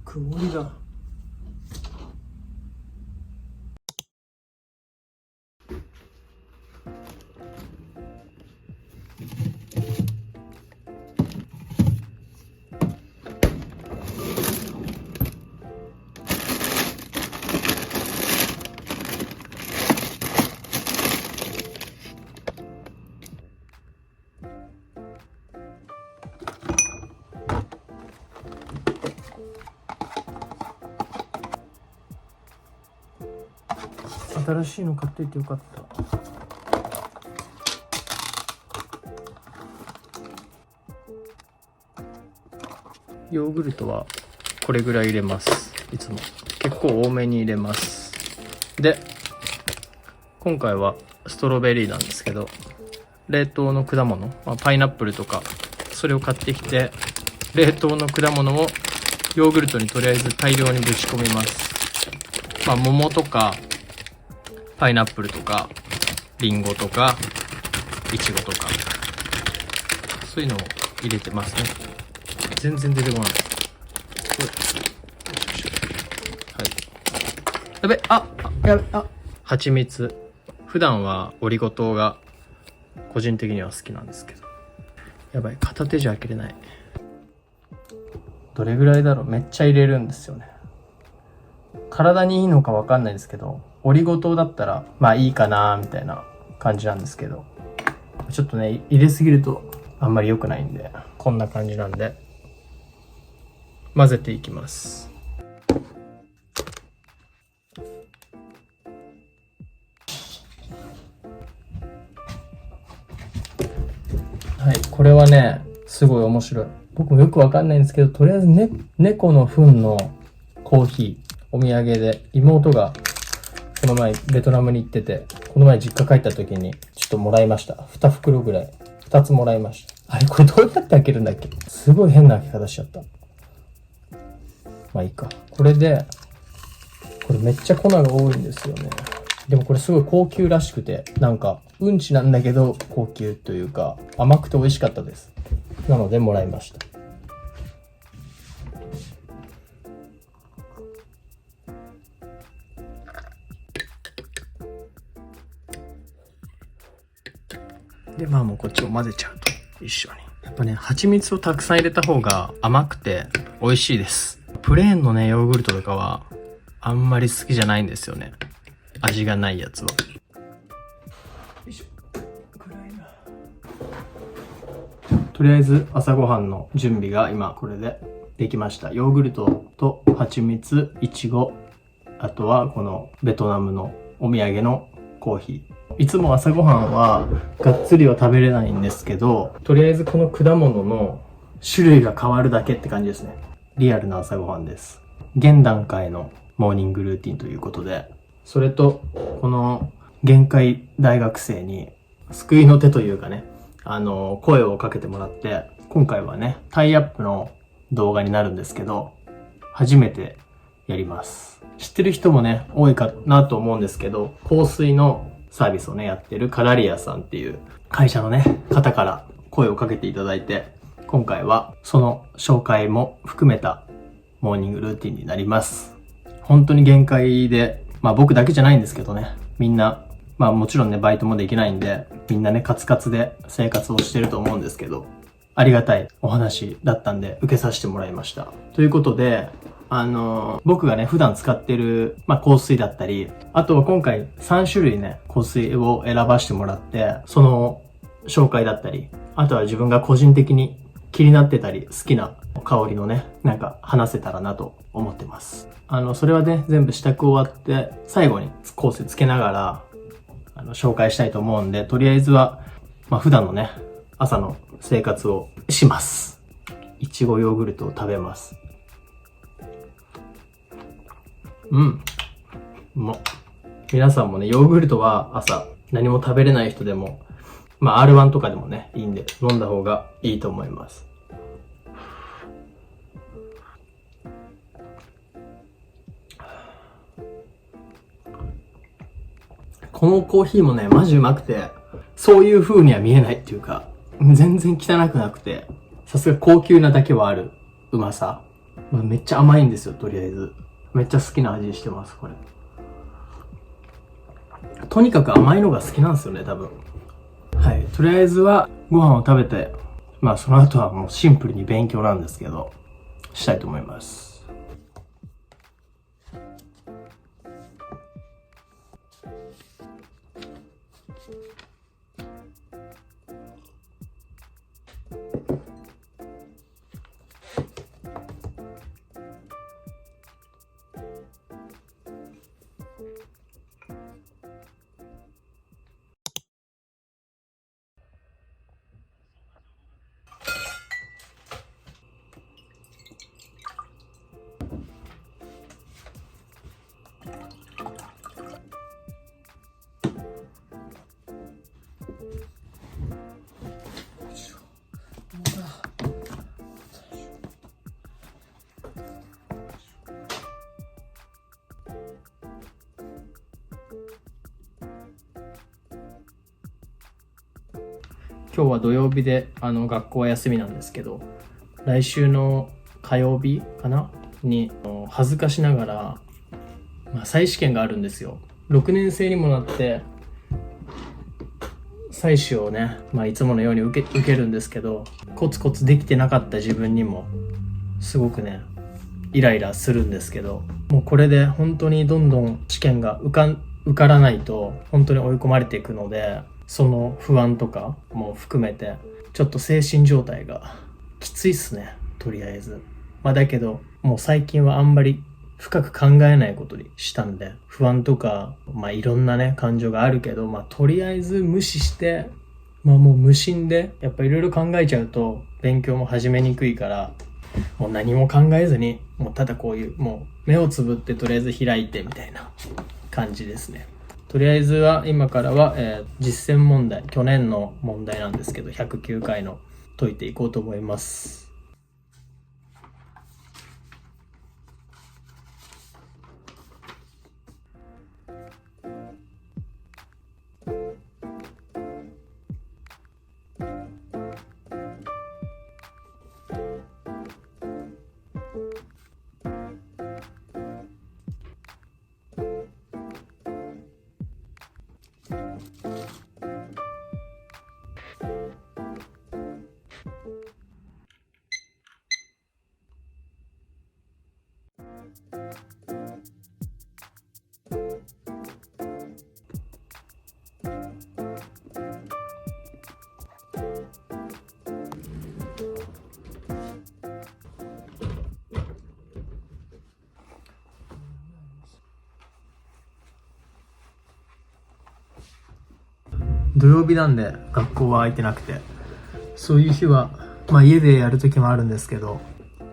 曇りだ。新しいの買っといてよかった。ヨーグルトはこれぐらい入れます。いつも結構多めに入れます。で、今回はストロベリーなんですけど、冷凍の果物、パイナップルとかそれを買ってきて、冷凍の果物をヨーグルトにとりあえず大量にぶち込みます。桃とかパイナップルとかリンゴとかイチゴとかそういうのを入れてますね。全然出てこない。これはい。やべ、蜂蜜。普段はオリゴ糖が個人的には好きなんですけど、やばい、片手じゃ開けれない。どれぐらいだろう。めっちゃ入れるんですよね。体にいいのかわかんないですけど、オリゴ糖だったらいいかなみたいな感じなんですけど、ちょっとね入れすぎるとあんまり良くないんで、こんな感じなんで混ぜていきます。はい、これはねすごい面白い。僕もよくわかんないんですけど、とりあえずね、猫の糞のコーヒーお土産で、妹がこの前ベトナムに行ってて、この前実家帰った時にちょっともらいました。2袋ぐらい。2つもらいました。あれこれどうやって開けるんだっけ。すごい変な開け方しちゃった。まあいいか。これで、これめっちゃ粉が多いんですよね。でもこれすごい高級らしくて、なんかうんちなんだけど高級というか甘くて美味しかったです。なのでもらいました。で、もうこっちを混ぜちゃうと一緒に。やっぱね、蜂蜜をたくさん入れた方が甘くて美味しいです。プレーンのね、ヨーグルトとかはあんまり好きじゃないんですよね。味がないやつは。よいしょ。暗いな。とりあえず朝ごはんの準備が今これでできました。ヨーグルトと蜂蜜、いちご、あとはこのベトナムのお土産のコーヒー。いつも朝ごはんはがっつりは食べれないんですけど、とりあえずこの果物の種類が変わるだけって感じですね。リアルな朝ごはんです。現段階のモーニングルーティンということで、それとこの限界大学生に救いの手というかね、声をかけてもらって、今回はねタイアップの動画になるんですけど、初めてやります。知ってる人もね多いかなと思うんですけど、香水のサービスをねやってるカラリアさんっていう会社のね方から声をかけていただいて、今回はその紹介も含めたモーニングルーティンになります。本当に限界で、僕だけじゃないんですけどね、みんなもちろんねバイトもできないんで、みんなねカツカツで生活をしてると思うんですけど、ありがたいお話だったんで受けさせてもらいました。ということで、僕がね普段使ってる、香水だったり、あとは今回3種類ね香水を選ばせてもらって、その紹介だったり、あとは自分が個人的に気になってたり好きな香りのねなんか話せたらなと思ってます。それはね全部支度終わって最後に香水つけながら紹介したいと思うんで、とりあえずは普段のね朝の生活をします。いちごヨーグルトを食べます。皆さんもねヨーグルトは朝何も食べれない人でも、R1 とかでもねいいんで飲んだ方がいいと思います。このコーヒーもねマジうまくて、そういう風には見えないっていうか、全然汚くなくて、さすが高級なだけはあるうまさ。めっちゃ甘いんですよ、とりあえず。めっちゃ好きな味してます、これ。とにかく甘いのが好きなんですよね、多分。はい。とりあえずはご飯を食べて、その後はもうシンプルに勉強なんですけど、したいと思います。今日は土曜日で学校は休みなんですけど、来週の火曜日かなに恥ずかしながら、再試験があるんですよ。6年生にもなって採試をね、いつものように受けるんですけど、コツコツできてなかった自分にもすごくねイライラするんですけど、もうこれで本当にどんどん試験が受からないと本当に追い込まれていくので、その不安とかも含めてちょっと精神状態がきついっすね、とりあえず。だけどもう最近はあんまり深く考えないことにしたんで、不安とかいろんなね感情があるけど、とりあえず無視して、もう無心でやっぱいろいろ考えちゃうと勉強も始めにくいから、もう何も考えずに、もうただこういうもう目をつぶってとりあえず開いてみたいな感じですね。とりあえずは今からは、実践問題、去年の問題なんですけど109回の解いていこうと思います。土曜日なんで学校は空いてなくて、そういう日は家でやる時もあるんですけど、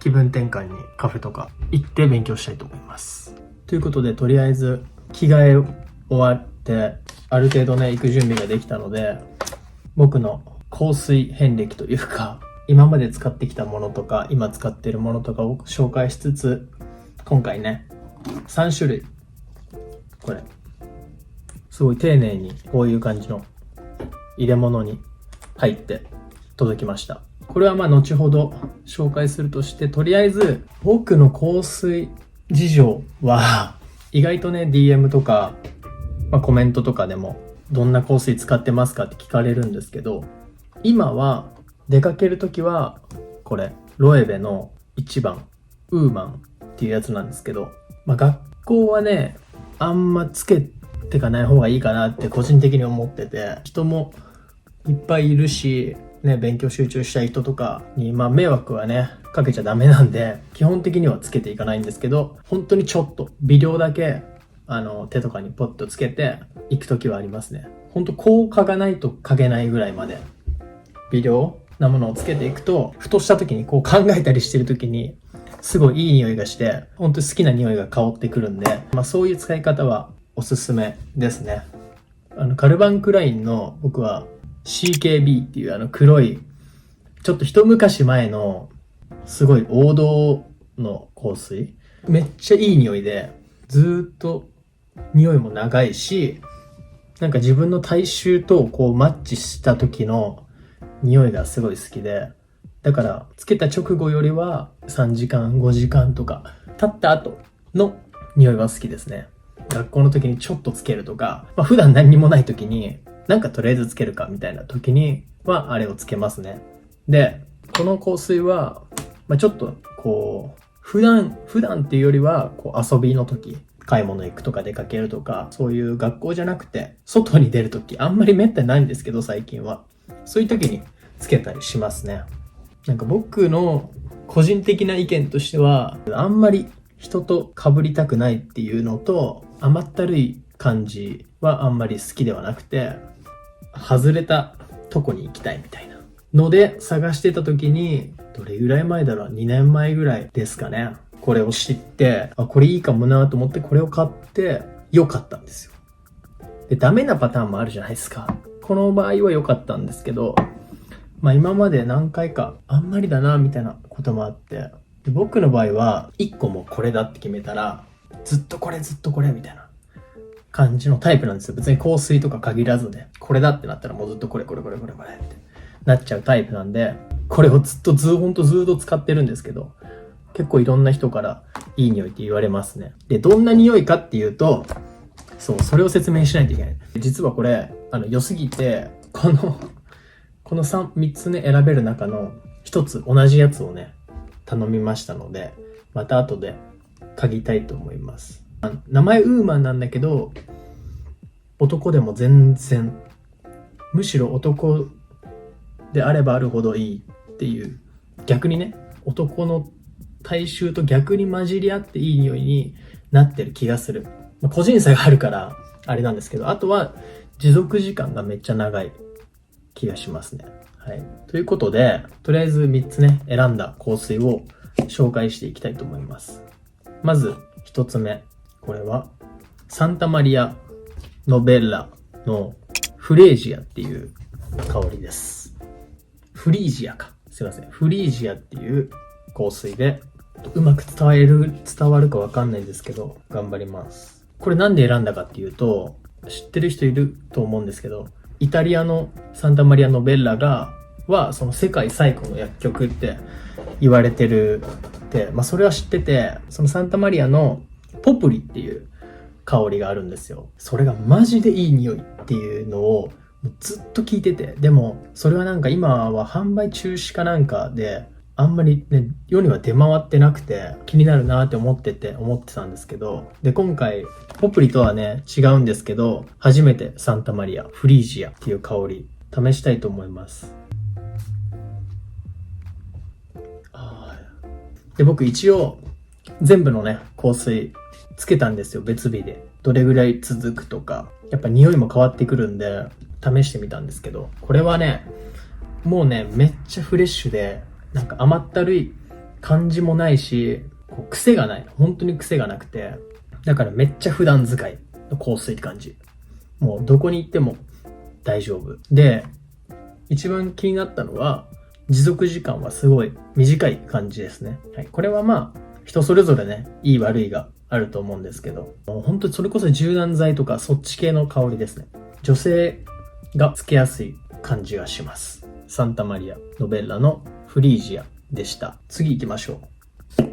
気分転換にカフェとか行って勉強したいと思います。ということで、とりあえず着替え終わってある程度ね行く準備ができたので、僕の香水遍歴というか今まで使ってきたものとか今使っているものとかを紹介しつつ、今回ね3種類、これすごい丁寧にこういう感じの入れ物に入って届きました。これは後ほど紹介するとして、とりあえず僕の香水事情は意外とね DM とか、コメントとかでもどんな香水使ってますかって聞かれるんですけど、今は出かけるときはこれロエベの1番ウーマンっていうやつなんですけど、学校はねあんまつけてかない方がいいかなって個人的に思ってて、人もいっぱいいるしね、勉強集中したい人とかに迷惑はねかけちゃダメなんで、基本的にはつけていかないんですけど、本当にちょっと微量だけ手とかにポッとつけていくときはありますね。本当こう嗅がないと嗅げないぐらいまで微量なものをつけていくと、ふとした時にこう考えたりしてる時にすごいいい匂いがして、本当に好きな匂いが香ってくるんで、そういう使い方はおすすめですね。カルバンクラインの僕は CKB っていう黒い、ちょっと一昔前のすごい王道の香水、めっちゃいい匂いで、ずーっと匂いも長いし、なんか自分の体臭とこうマッチした時の匂いがすごい好きで、だからつけた直後よりは3時間5時間とか経った後の匂いは好きですね。学校の時にちょっとつけるとか、普段何にもない時になんかとりあえずつけるかみたいな時にはあれをつけますね。でこの香水は、ちょっとこう普段っていうよりはこう遊びの時、買い物行くとか出かけるとか、そういう学校じゃなくて外に出る時、あんまりめったにないんですけど最近はそういう時につけたりしますね。なんか僕の個人的な意見としては、あんまり人と被りたくないっていうのと、甘ったるい感じはあんまり好きではなくて、外れたとこに行きたいみたいなので探してた時に、どれぐらい前だろう、2年前ぐらいですかね、これを知って、これいいかもなと思ってこれを買って良かったんですよ。でダメなパターンもあるじゃないですか。この場合は良かったんですけど、今まで何回かあんまりだなみたいなこともあって、で僕の場合は1個もこれだって決めたらずっとこれみたいな感じのタイプなんですよ。別に香水とか限らずね、これだってなったらもうずっとこれってなっちゃうタイプなんで、これをずっとずっと使ってるんですけど、結構いろんな人からいい匂いって言われますね。でどんな匂いかっていうと、それを説明しないといけない。実はこれ良すぎて、この3つね選べる中の1つ同じやつをね頼みましたので、また後で嗅ぎたいと思います。名前ウーマンなんだけど、男でも全然、むしろ男であればあるほどいいっていう、逆にね男の体臭と逆に混じり合っていい匂いになってる気がする。個人差があるからあれなんですけど、あとは持続時間がめっちゃ長い気がしますね。はい。ということで、とりあえず3つね、選んだ香水を紹介していきたいと思います。まず1つ目。これは、サンタマリア・ノベッラのフレージアっていう香りです。フリージアか。すいません。フリージアっていう香水で、うまく伝わるかわかんないんですけど、頑張ります。これなんで選んだかっていうと、知ってる人いると思うんですけど、イタリアのサンタマリア・ノベッラはその世界最古の薬局って言われてるって、それは知ってて、そのサンタマリアのポプリっていう香りがあるんですよ。それがマジでいい匂いっていうのをずっと聞いてて、でもそれはなんか今は販売中止かなんかであんまりね世には出回ってなくて、気になるなって思ってたんですけど、で今回ポプリとはね違うんですけど、初めてサンタマリアフリージアっていう香り試したいと思います。で僕一応全部のね香水つけたんですよ、別日で。どれぐらい続くとか、やっぱ匂いも変わってくるんで試してみたんですけど、これはねもうねめっちゃフレッシュで、なんか甘ったるい感じもないし、癖がない、本当に癖がなくて、だからめっちゃ普段使いの香水って感じ。もうどこに行っても大丈夫で、一番気になったのは持続時間はすごい短い感じですね。はい、これは人それぞれねいい悪いがあると思うんですけど、もう本当にそれこそ柔軟剤とかそっち系の香りですね。女性がつけやすい感じがします。サンタマリア・ノベッラのフリージアでした。次行きましょう。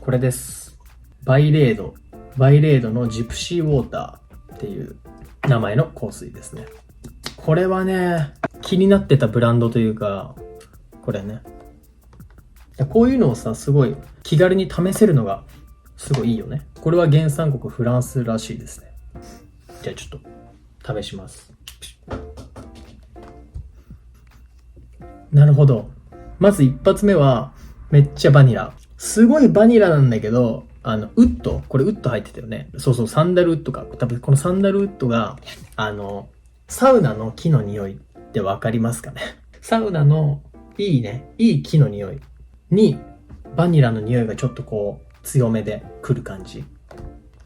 これです。バイレードのジプシーウォーターっていう名前の香水ですね。これはね気になってたブランドというか、これね、こういうのをさすごい気軽に試せるのがすごいいいよね。これは原産国フランスらしいですね。じゃあちょっと試します。なるほど。まず一発目はめっちゃバニラ。すごいバニラなんだけど、ウッド、これウッド入ってたよね。そうサンダルウッドか。多分このサンダルウッドがサウナの木の匂いってわかりますかね。サウナのいい木の匂いにバニラの匂いがちょっと強めで来る感じ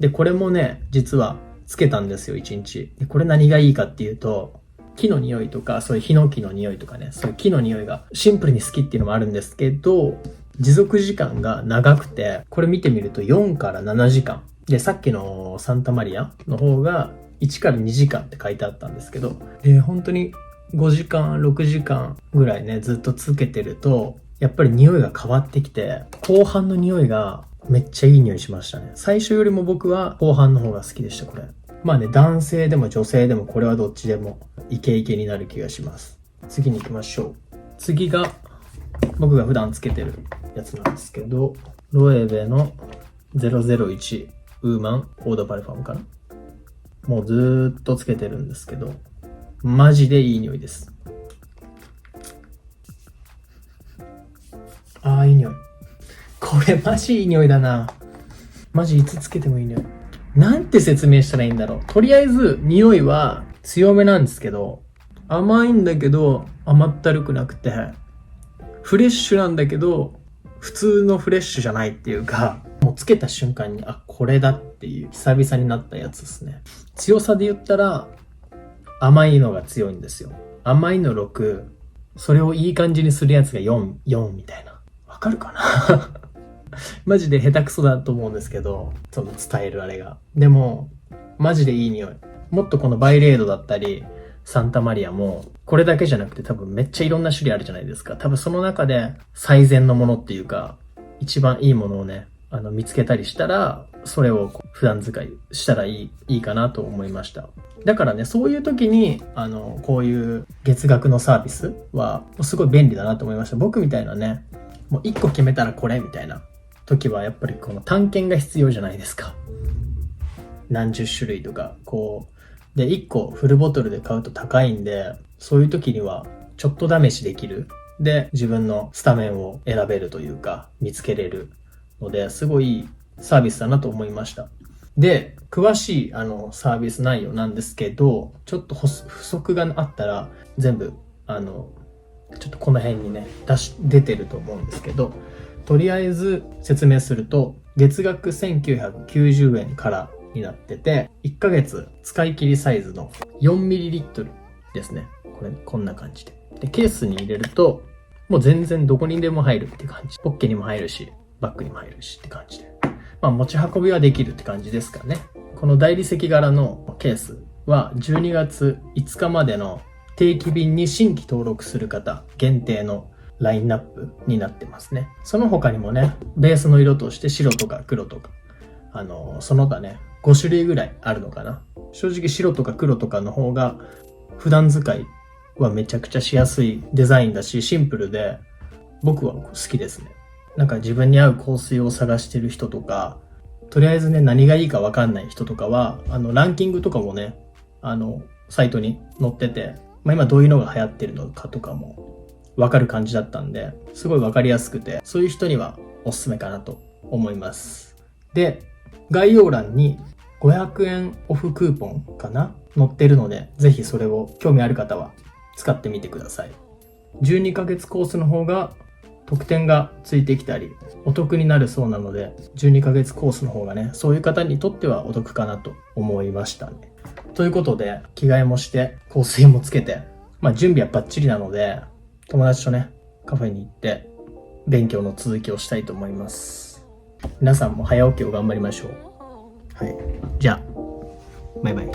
で、これもね実はつけたんですよ、1日で。これ何がいいかっていうと、木の匂いとかそういうヒノキの匂いとかね、そういう木の匂いがシンプルに好きっていうのもあるんですけど、持続時間が長くて、これ見てみると4から7時間で、さっきのサンタマリアの方が1から2時間って書いてあったんですけど、本当に5時間、6時間ぐらいね、ずっとつけてると、やっぱり匂いが変わってきて、後半の匂いがめっちゃいい匂いしましたね。最初よりも僕は後半の方が好きでした、これ。まあね、男性でも女性でもこれはどっちでもイケイケになる気がします。次に行きましょう。次が僕が普段つけてるやつなんですけど、ロエベの001ウーマンオーダーパルファムかな。もうずーっとつけてるんですけど、マジでいい匂いです。あー、いい匂い。これマジいい匂いだな。マジいつつけてもいい匂い。なんて説明したらいいんだろう。とりあえず匂いは強めなんですけど、甘いんだけど甘ったるくなくて、フレッシュなんだけど普通のフレッシュじゃないっていうか、もうつけた瞬間にこれだっていう久々になったやつですね。強さで言ったら甘いのが強いんですよ。甘いの6、それをいい感じにするやつが4みたいな。わかるかなマジで下手くそだと思うんですけど、その伝えるあれが。でもマジでいい匂い。もっとこのバイレードだったりサンタマリアもこれだけじゃなくて多分めっちゃいろんな種類あるじゃないですか。多分その中で最善のものっていうか一番いいものをね、見つけたりしたら、それを普段使いしたらいいかなと思いました。だからね、そういう時にこういう月額のサービスはすごい便利だなと思いました。僕みたいなね、もう1個決めたらこれみたいな時はやっぱりこの探検が必要じゃないですか。何十種類とかで1個フルボトルで買うと高いんで、そういう時にはちょっと試しできる。で、自分のスタメンを選べるというか見つけれるので、すごいいいサービスだなと思いました。で、詳しいサービス内容なんですけど、ちょっと補足があったら全部ちょっとこの辺にね出てると思うんですけど、とりあえず説明すると、月額1990円からになってて、1ヶ月使い切りサイズの 4ml ですね。こんな感じで、ケースに入れるともう全然どこにでも入るって感じ。ポッケにも入るしバッグにも入るしって感じで、持ち運びはできるって感じですかね。この大理石柄のケースは12月5日までの定期便に新規登録する方限定のラインナップになってますね。その他にもね、ベースの色として白とか黒とかその他ね5種類ぐらいあるのかな。正直白とか黒とかの方が普段使いはめちゃくちゃしやすいデザインだし、シンプルで僕は好きですね。なんか自分に合う香水を探してる人とか、とりあえずね何がいいか分かんない人とかはランキングとかもねサイトに載ってて、今どういうのが流行ってるのかとかも分かる感じだったんで、すごい分かりやすくて、そういう人にはおすすめかなと思います。で、概要欄に500円オフクーポンかな載ってるので、ぜひそれを興味ある方は使ってみてください。12ヶ月コースの方が特典がついてきたりお得になるそうなので、12ヶ月コースの方がね、そういう方にとってはお得かなと思いましたね。ということで、着替えもして香水もつけて、準備はバッチリなので、友達とねカフェに行って勉強の続きをしたいと思います。皆さんも早起きを頑張りましょう。はい、じゃあバイバイ。